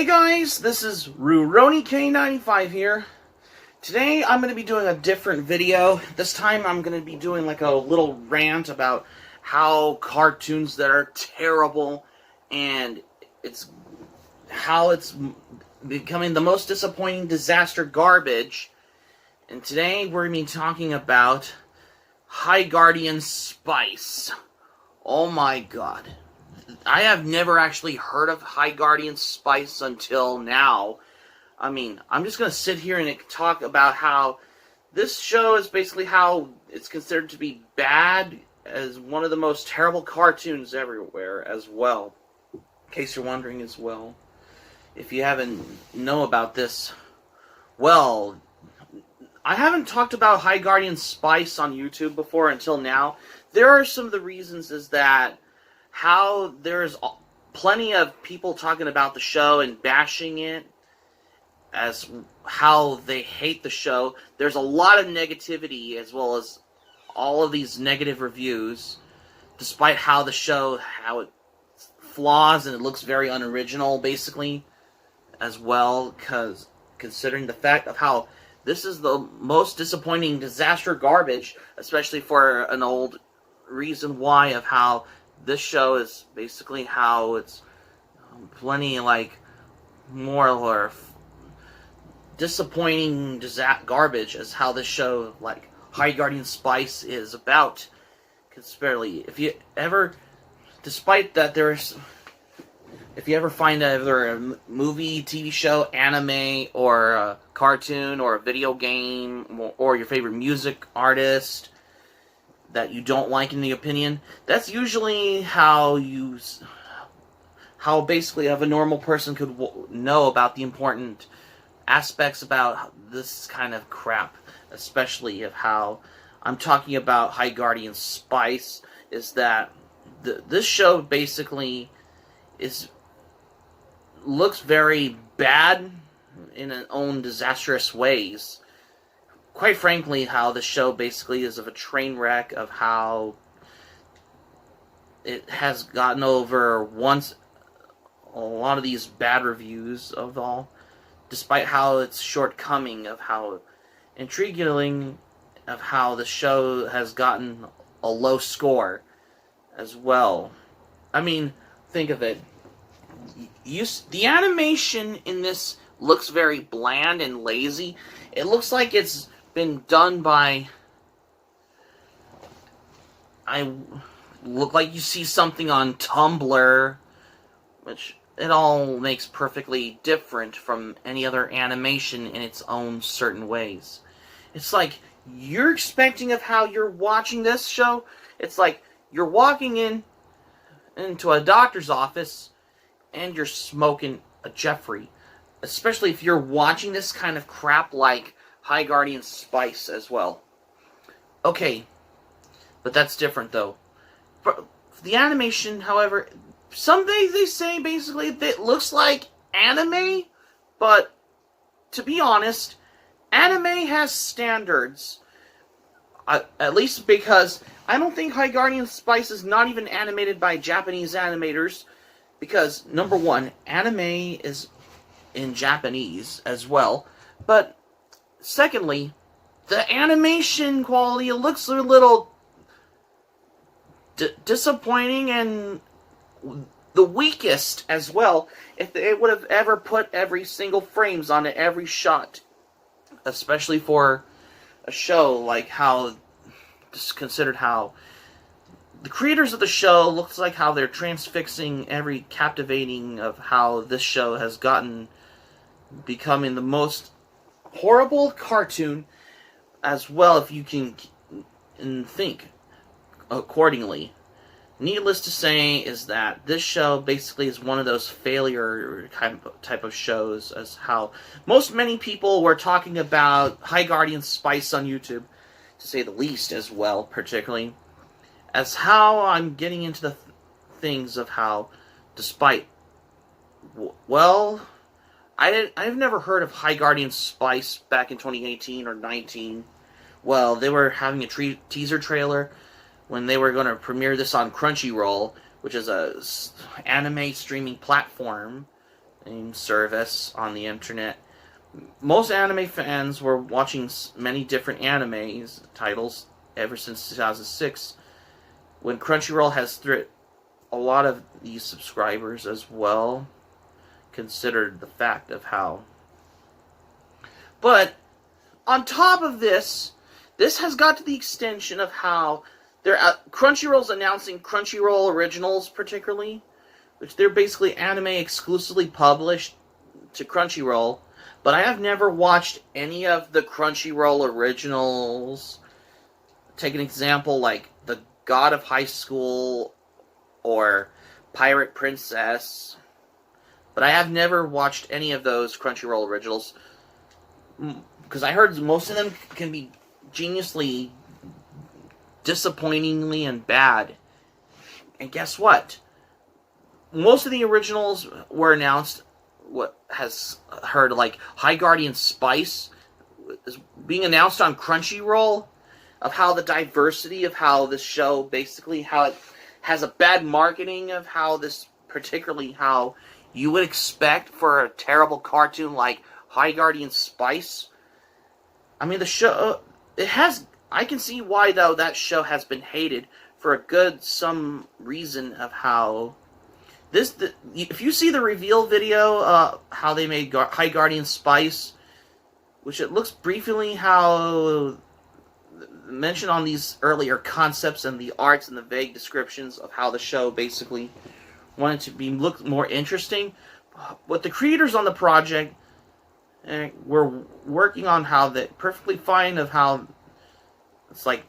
Hey guys, this is RuRoniK95 here. Today I'm going to be doing a different video. This time I'm going to be doing like a little rant about how cartoons that are terrible and how it's becoming the most disappointing disaster garbage. And today we're going to be talking about High Guardian Spice. Oh my god. I have never actually heard of High Guardian Spice until now. I mean, I'm just going to sit here and talk about how this show is basically how it's considered to be bad as one of the most terrible cartoons everywhere as well. In case you're wondering as well. If you haven't know about this, well, I haven't talked about High Guardian Spice on YouTube before until now. There are some of the reasons is that how there's plenty of people talking about the show and bashing it as how they hate the show. There's a lot of negativity as well as all of these negative reviews, despite how the show, how it flaws and it looks very unoriginal, basically, as well, because considering the fact of how this is the most disappointing disaster garbage, especially for an old reason why of how this show is basically how it's plenty like more or disappointing garbage as how this show like High Guardian Spice is about. Conspiracy. If you ever, despite that if you ever find either a movie, TV show, anime, or a cartoon, or a video game, or your favorite music artist that you don't like in the opinion, that's usually how basically of a normal person could know about the important aspects about this kind of crap, especially of how I'm talking about High Guardian Spice, is that this show basically looks very bad in its own disastrous ways. Quite frankly, how the show basically is of a train wreck of how it has gotten over once a lot of these bad reviews of all, despite how its shortcoming of how intriguing of how the show has gotten a low score as well. I mean, think of it. The animation in this looks very bland and lazy. It looks like it's been done by, look like you see something on Tumblr, which it all makes perfectly different from any other animation in its own certain ways. It's like you're expecting of how you're watching this show. It's like you're walking into a doctor's office and you're smoking a Jeffrey. Especially if you're watching this kind of crap like High Guardian Spice as well. Okay, but that's different though. For the animation, however, some days they say basically that it looks like anime, but to be honest, anime has standards. At least because I don't think High Guardian Spice is not even animated by Japanese animators, because number one, anime is in Japanese as well, but secondly, the animation quality looks a little disappointing and the weakest as well. If they would have ever put every single frames on every shot, especially for a show like how, just considered how the creators of the show looks like how they're transfixing every captivating of how this show has gotten, becoming the most horrible cartoon as well, if you can think accordingly. Needless to say is that this show basically is one of those failure type of shows, as how many people were talking about High Guardian Spice on YouTube, to say the least as well, particularly as how I'm getting into the things of how, despite, well, I've never heard of High Guardian Spice back in 2018 or 19. Well, they were having a teaser trailer when they were going to premiere this on Crunchyroll, which is a anime streaming platform service on the internet. Most anime fans were watching many different anime titles ever since 2006, when Crunchyroll has a lot of these subscribers as well, considered the fact of how. But on top of this, this has got to the extension of how Crunchyroll's announcing Crunchyroll Originals, particularly, which they're basically anime exclusively published to Crunchyroll. But I have never watched any of the Crunchyroll Originals. Take an example like The God of High School or Pirate Princess. But I have never watched any of those Crunchyroll Originals, because I heard most of them can be geniusly, disappointingly, and bad. And guess what? Most of the originals were announced. What has heard, like High Guardian Spice is being announced on Crunchyroll, of how the diversity of how this show, basically how it has a bad marketing of how this, particularly how you would expect for a terrible cartoon like High Guardian Spice. I mean, the show, it has, I can see why, though, that show has been hated for a good some reason of how if you see the reveal video, how they made High Guardian Spice, which it looks briefly how mentioned on these earlier concepts and the arts and the vague descriptions of how the show basically wanted to look more interesting. But the creators on the project were working on how they perfectly fine of how it's like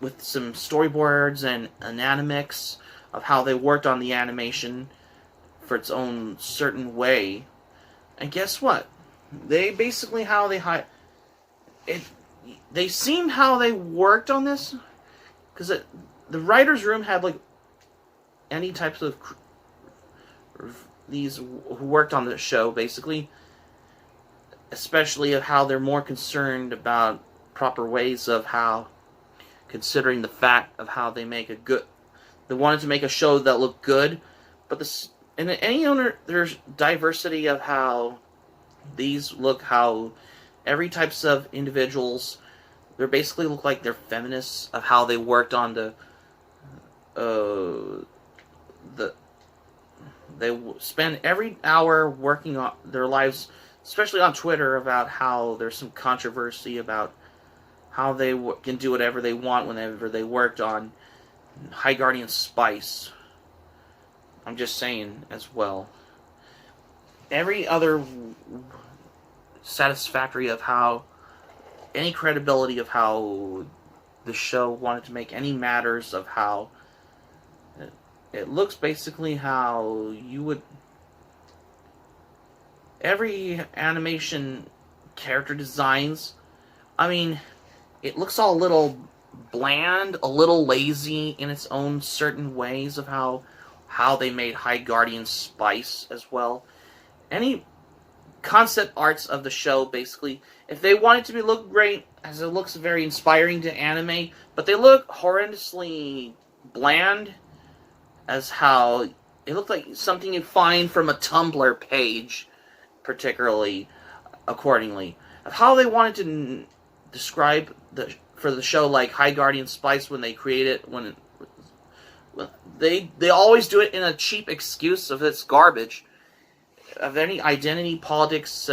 with some storyboards and animics of how they worked on the animation for its own certain way. And guess what? They basically how they seemed how they worked on this, because the writer's room had like any types of these who worked on the show, basically, especially of how they're more concerned about proper ways of how, considering the fact of how they make they wanted to make a show that looked good, but there's diversity of how these look, how every types of individuals, they basically look like they're feminists, of how they worked on they spend every hour working on their lives, especially on Twitter, about how there's some controversy about how they can do whatever they want whenever they worked on High Guardian Spice. I'm just saying as well. Every other satisfactory of how any credibility of how the show wanted to make any matters of how it looks, basically how you would every animation character designs, I mean, it looks all a little bland, a little lazy in its own certain ways of how they made High Guardian Spice as well. Any concept arts of the show, basically, if they want it to look great, as it looks very inspiring to anime, but they look horrendously bland, as how it looked like something you'd find from a Tumblr page, particularly accordingly. Of how they wanted to describe for the show like High Guardian Spice when they create it, when they always do it in a cheap excuse of it's garbage, of any identity politics,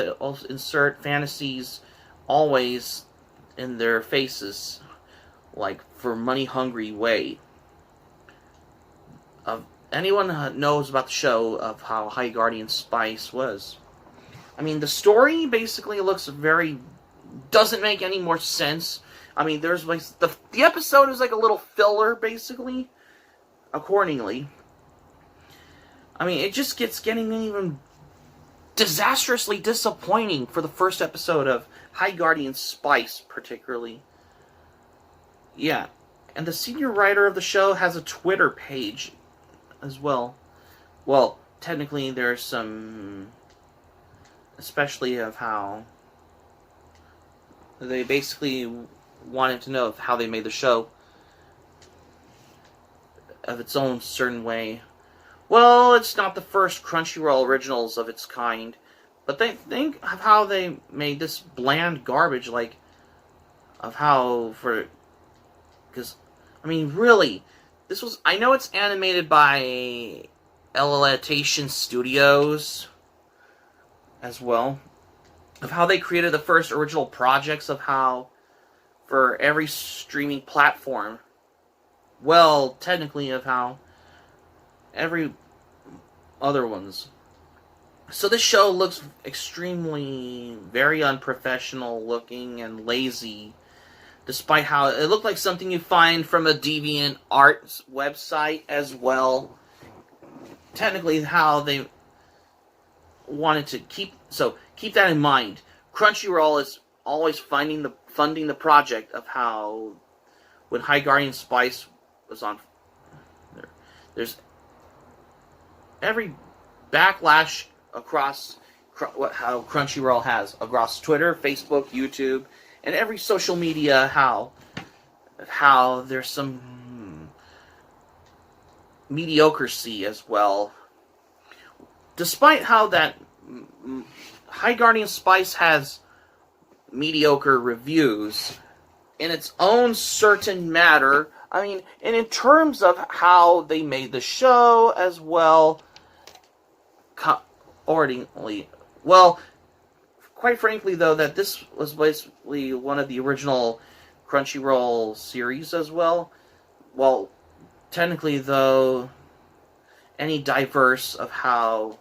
insert fantasies always in their faces, like for money hungry way. Of anyone knows about the show of how High Guardian Spice was. I mean, the story basically doesn't make any more sense. I mean, there's like the episode is like a little filler, basically, accordingly. I mean, it just getting even disastrously disappointing for the first episode of High Guardian Spice, particularly. Yeah, and the senior writer of the show has a Twitter page as well. Well, technically there's some, especially of how they basically wanted to know of how they made the show of its own certain way, Well, it's not the first Crunchyroll originals of its kind, but they think of how they made this bland garbage, like, of how, because, I mean, really, this was, I know it's animated by Elation Studios as well, of how they created the first original projects of how, for every streaming platform, well, technically of how every other ones. So this show looks extremely, very unprofessional looking and lazy, despite how it looked like something you find from a deviant art website as well. Technically, how they wanted to keep that in mind. Crunchyroll is always funding the project of how when High Guardian Spice was on there's every backlash across how Crunchyroll has across Twitter, Facebook, YouTube, and every social media. How there's some mediocrity as well. Despite how that High Guardian Spice has mediocre reviews in its own certain matter. I mean, and in terms of how they made the show as well, ordinarily. Well, quite frankly, though, that this was basically one of the original Crunchyroll series as well. Well, technically, though, any diverse of how...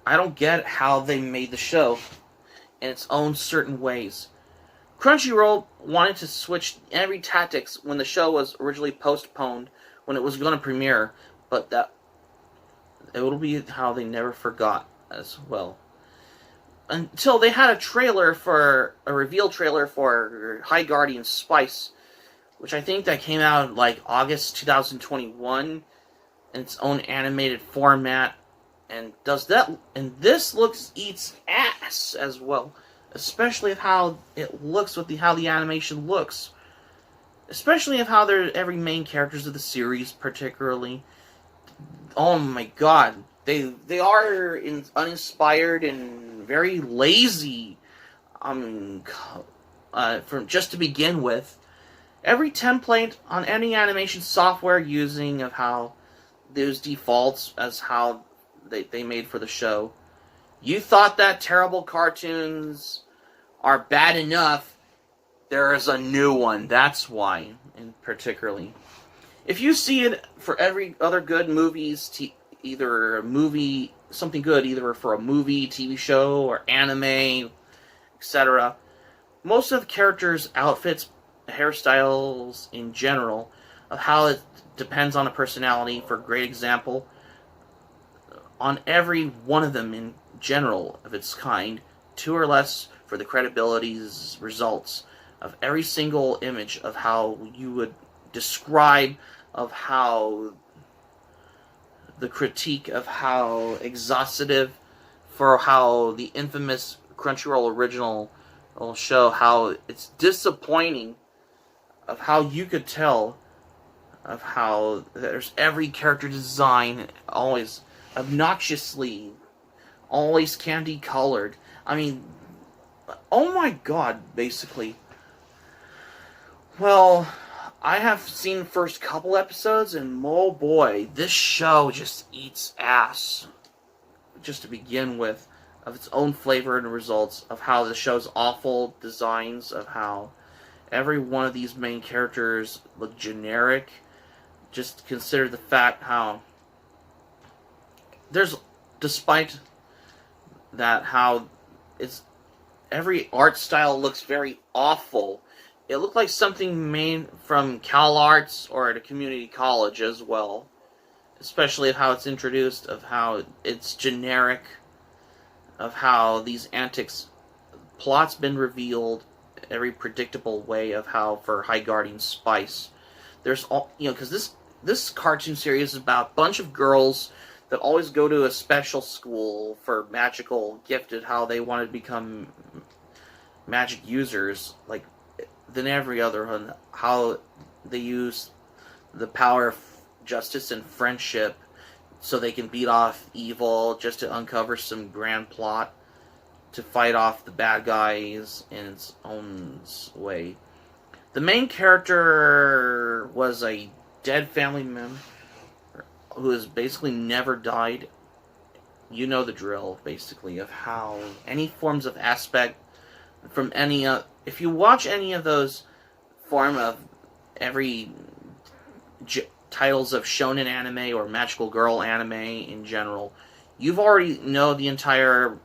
I don't get how they made the show in its own certain ways. Crunchyroll wanted to switch every tactics when the show was originally postponed, when it was going to premiere, but that it will be how they never forgot as well. Until they had a reveal trailer for High Guardian Spice, which I think that came out like August 2021 in its own animated format, and this eats ass as well, especially of how it looks with how the animation looks, especially of how every main characters of the series, particularly. Oh my god, they are uninspired and very lazy. From just to begin with, every template on any animation software using of how those defaults as how they made for the show. You thought that terrible cartoons are bad enough. There is a new one. That's why, and particularly. If you see it for every other good movies, something good, either for a movie, TV show, or anime, etc., most of the characters' outfits, hairstyles in general, of how it depends on a personality. For great example, on every one of them in general of its kind, 2 or less for the credibility's results of every single image of how you would describe of how the critique of how exhaustive for how the infamous Crunchyroll original will show how it's disappointing of how you could tell of how there's every character design always obnoxiously, always candy colored. I mean, oh my god, basically. Well, I have seen the first couple episodes, and oh boy, this show just eats ass. Just to begin with, of its own flavor and results, of how the show's awful designs, of how every one of these main characters look generic. Just consider the fact how despite that, how it's every art style looks very awful. It looked like something made from Cal Arts or at a community college as well. Especially of how it's introduced, of how it's generic, of how these antics, plot's been revealed, every predictable way of how for High Guardian Spice. There's all, because this cartoon series is about a bunch of girls that always go to a special school for magical gifted, how they want to become magic users, like than every other one, how they use the power of justice and friendship so they can beat off evil, just to uncover some grand plot to fight off the bad guys in its own way. The main character was a dead family member who has basically never died. You know the drill, basically, of how any forms of aspect from any... if you watch any of those form of every titles of shonen anime or magical girl anime in general, you've already know the entire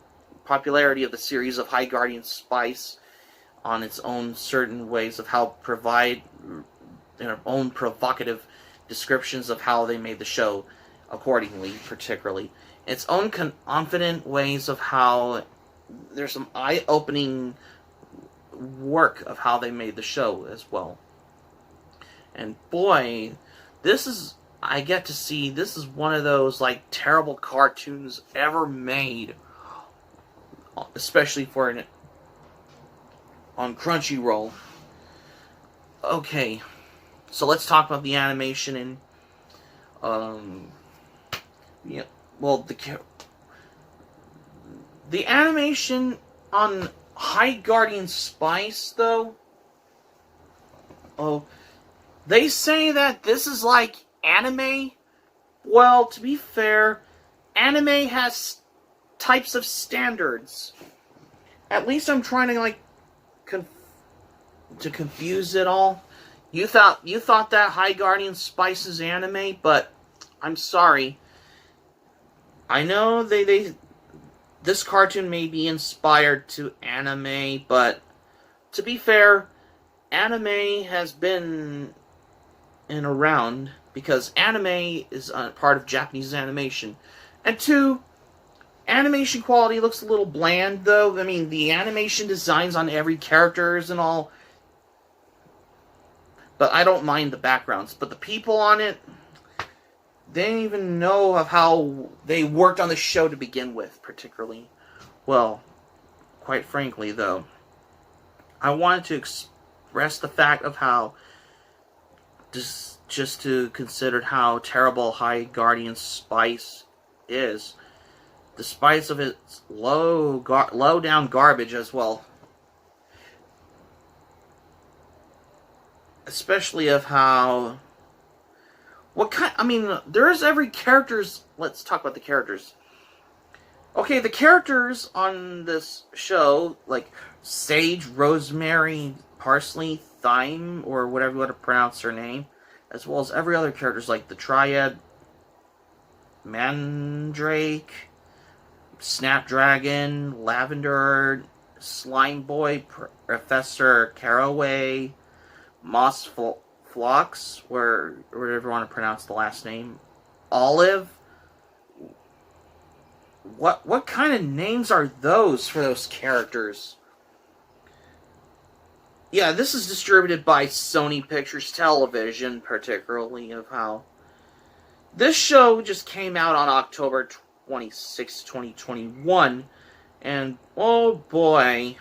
popularity of the series of High Guardian Spice on its own certain ways of how provide their own provocative descriptions of how they made the show accordingly, particularly. Its own confident ways of how there's some eye-opening work of how they made the show as well. And boy, this is, I get to see, this is one of those, like, terrible cartoons ever made. Especially for on Crunchyroll. Okay, so let's talk about the animation and, yeah, well, the animation on High Guardian Spice, though, they say that this is like anime. Well, to be fair, anime has types of standards. At least I'm trying to, like, to confuse it all. You thought that High Guardian Spice is anime, but I'm sorry. I know this cartoon may be inspired to anime, but to be fair, anime has been around because anime is a part of Japanese animation. And two, animation quality looks a little bland, though. I mean, the animation designs on every characters and all, but I don't mind the backgrounds. But the people on it, they didn't even know of how they worked on the show to begin with, particularly. Well, quite frankly, though, I wanted to express the fact of how, just to consider how terrible High Guardian Spice is, despite of its low down garbage as well. Especially of how... there's every character's... Let's talk about the characters. Okay, the characters on this show, like Sage, Rosemary, Parsley, Thyme, or whatever you want to pronounce her name, as well as every other characters like the Triad, Mandrake, Snapdragon, Lavender, Slime Boy, Professor Caraway, Moss Phlox, whatever you want to pronounce the last name, Olive. What kind of names are those for those characters? Yeah, this is distributed by Sony Pictures Television, particularly of how this show just came out on October 26, 2021, and oh boy,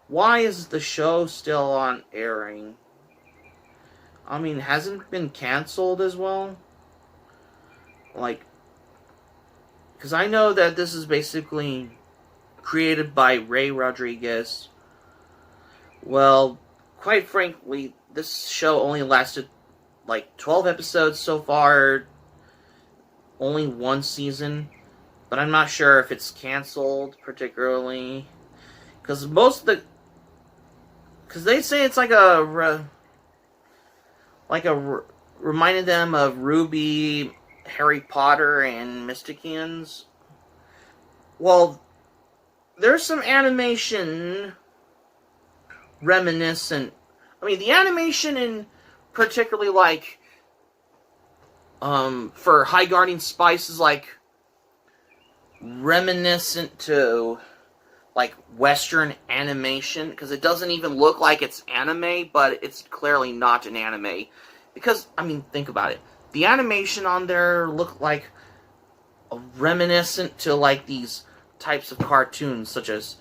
why is the show still on airing? I mean, hasn't it been canceled as well? Like, because I know that this is basically created by Ray Rodriguez. Well, quite frankly, this show only lasted like 12 episodes so far. Only one season. But I'm not sure if it's canceled, particularly. Because because they say it's like reminded them of Ruby, Harry Potter, and Mysticians. Well, there's some animation reminiscent. I mean, the animation in particularly, like, for High Guardian Spice is, like, reminiscent to, like, Western animation, because it doesn't even look like it's anime, but it's clearly not an anime. Because, I mean, think about it. The animation on there look like reminiscent to, like, these types of cartoons, such as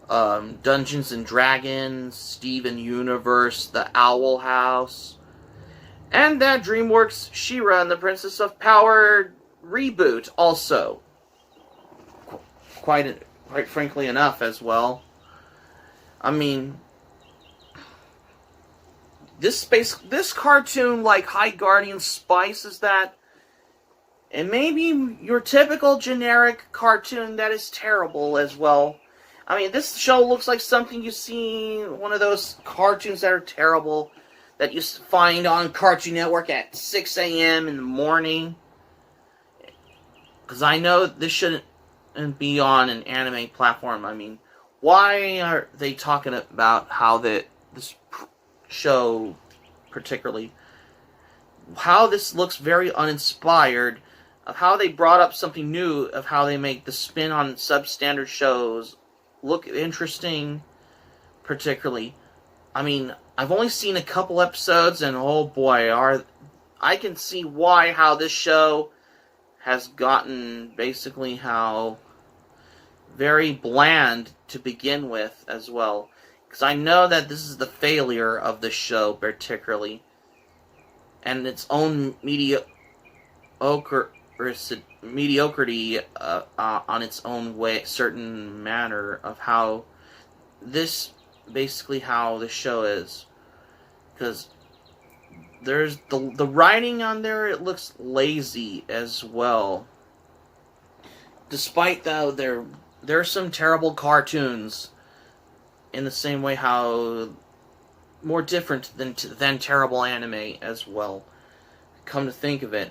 Dungeons and Dragons, Steven Universe, The Owl House, And that DreamWorks She-Ra and the Princess of Power reboot also. Quite frankly enough as well. I mean, this cartoon, like High Guardian Spice, is that, and maybe your typical generic cartoon that is terrible as well. I mean, this show looks like something you see, one of those cartoons that are terrible that you find on Cartoon Network at 6 a.m. in the morning. Because I know this shouldn't be on an anime platform. I mean, why are they talking about how this show, particularly, how this looks very uninspired, of how they brought up something new, of how they make the spin on substandard shows look interesting, particularly. I mean, I've only seen a couple episodes, and oh boy, I can see how this show has gotten basically how very bland to begin with as well. Because I know that this is the failure of the show, particularly, and its own mediocrity on its own way, certain manner of how this, basically how the show is. Because there's the writing on there, it looks lazy as well. Despite though there are some terrible cartoons, in the same way how more different than terrible anime as well. Come to think of it,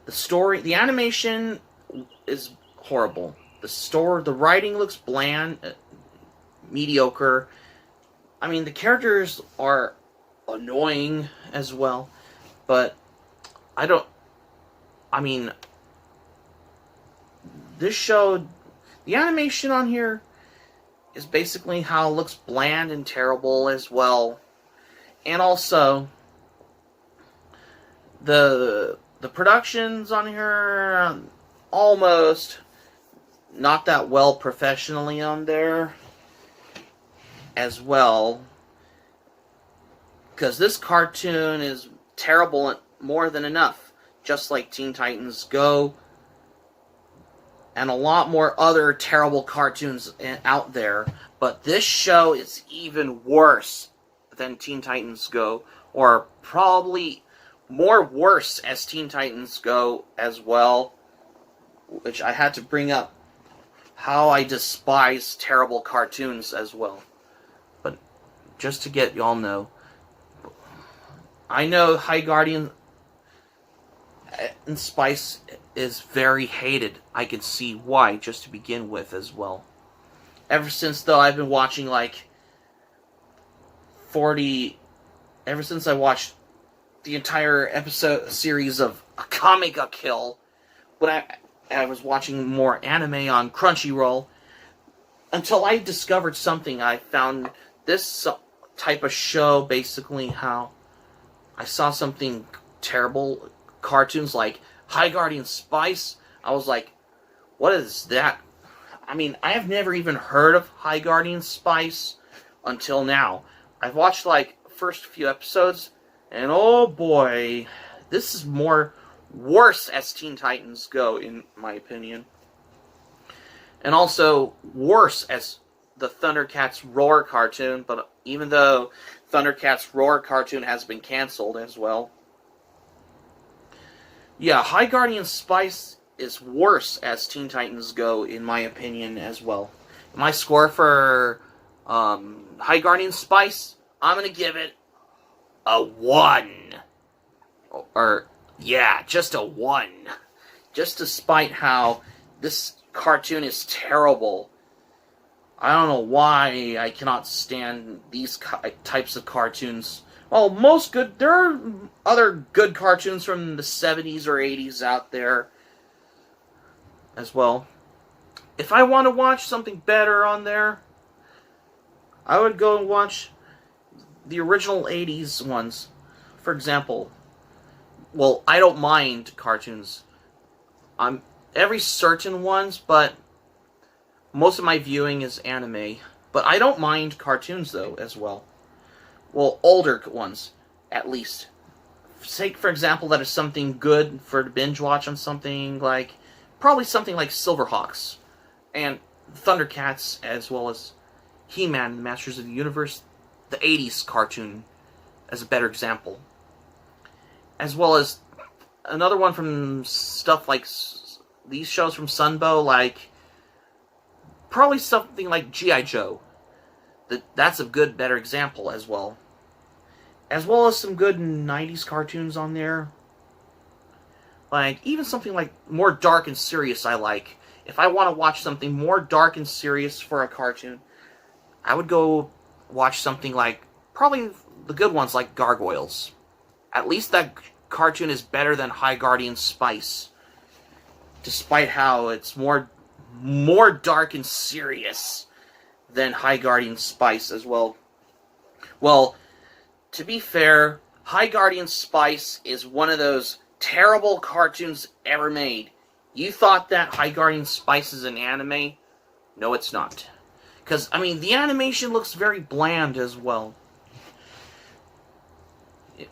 the animation is horrible. The writing looks bland, mediocre. I mean, the characters are annoying as well, but this show, the animation on here is basically how it looks bland and terrible as well. And also, the productions on here are almost not that well professionally on there as well. Because this cartoon is terrible more than enough. Just like Teen Titans Go and a lot more other terrible cartoons out there. But this show is even worse than Teen Titans Go. Or probably more worse as Teen Titans Go as well. Which I had to bring up how I despise terrible cartoons as well. But just to get y'all know, I know High Guardian and Spice is very hated. I can see why, just to begin with as well. Ever since, though, I've been watching like ever since I watched the entire episode series of Akame ga Kill, when I was watching more anime on Crunchyroll, until I discovered something. I found this type of show, basically how I saw something terrible, cartoons like High Guardian Spice. I was like, what is that? I mean, I have never even heard of High Guardian Spice until now. I've watched like first few episodes, and oh boy, this is worse as Teen Titans Go, in my opinion. And also worse as the Thundercats Roar cartoon, but even though Thundercats Roar cartoon has been canceled as well. Yeah, High Guardian Spice is worse as Teen Titans Go, in my opinion, as well. My score for High Guardian Spice, I'm going to give it a 1. Or, yeah, just a 1. Just despite how this cartoon is terrible. I don't know why I cannot stand these types of cartoons. Well, there are other good cartoons from the 70s or 80s out there as well. If I want to watch something better on there, I would go and watch the original 80s ones. For example, well, I don't mind cartoons. Every certain ones, but most of my viewing is anime. But I don't mind cartoons, though, as well. Well, older ones, at least. Take, for example, that is something good for to binge watch on something like, probably something like Silverhawks and Thundercats, as well as He-Man, Masters of the Universe, the 80s cartoon, as a better example. As well as another one from stuff like these shows from Sunbow, like probably something like G.I. Joe. That's a good, better example as well. As well as some good 90s cartoons on there. Like, even something like more dark and serious I like. If I want to watch something more dark and serious for a cartoon, I would go watch something like, probably the good ones like Gargoyles. At least that cartoon is better than High Guardian Spice. Despite how it's more dark and serious than High Guardian Spice as well. Well, to be fair, High Guardian Spice is one of those terrible cartoons ever made. You thought that High Guardian Spice is an anime? No, it's not. Because, I mean, the animation looks very bland as well.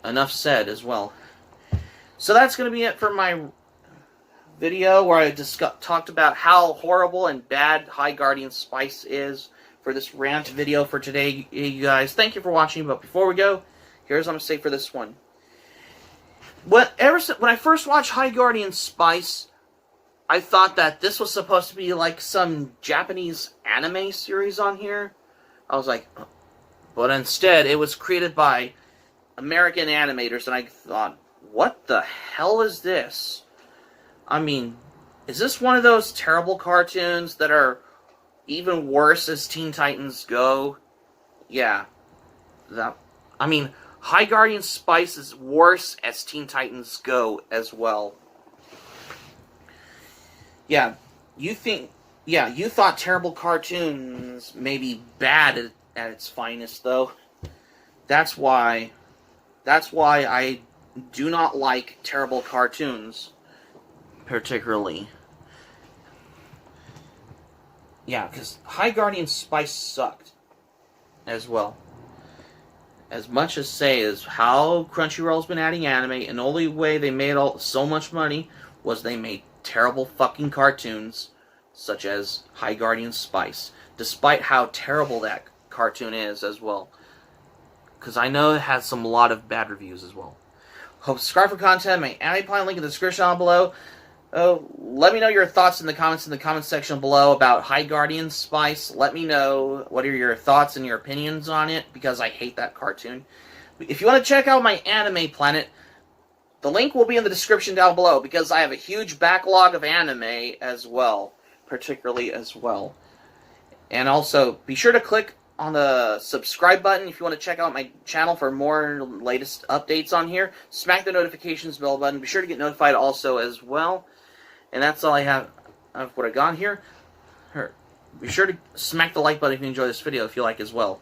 Enough said as well. So that's going to be it for my video where I talked about how horrible and bad High Guardian Spice is for this rant video for today, you guys. Thank you for watching, but before we go, here's what I'm going to say for this one. When I first watched High Guardian Spice, I thought that this was supposed to be like some Japanese anime series on here. I was like, but instead it was created by American animators, and I thought, what the hell is this? I mean, is this one of those terrible cartoons that are even worse as Teen Titans Go? Yeah. I mean, High Guardian Spice is worse as Teen Titans Go as well. Yeah, you thought terrible cartoons may be bad at its finest, though. That's why I do not like terrible cartoons, particularly. Yeah, because High Guardian Spice sucked as well. As much as say is how Crunchyroll's been adding anime, and the only way they made so much money was they made terrible fucking cartoons, such as High Guardian Spice, despite how terrible that cartoon is as well. Because I know it has a lot of bad reviews as well. Hope subscribe for content. My anime plan link in the description down below. Let me know your thoughts in the comments section below about High Guardian Spice. Let me know what are your thoughts and your opinions on it, because I hate that cartoon. If you want to check out my anime planet, the link will be in the description down below, because I have a huge backlog of anime as well, particularly as well. And also, be sure to click on the subscribe button if you want to check out my channel for more latest updates on here. Smack the notifications bell button. Be sure to get notified also as well. And that's all I have of what I got here. Be sure to smack the like button if you enjoy this video if you like as well.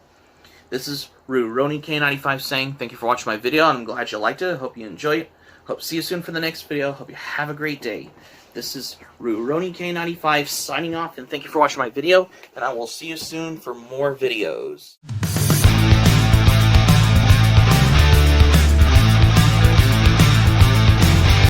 This is Rony K95 saying thank you for watching my video, and I'm glad you liked it. Hope you enjoy it. Hope to see you soon for the next video. Hope you have a great day. This is Rony K95 signing off, and thank you for watching my video, and I will see you soon for more videos.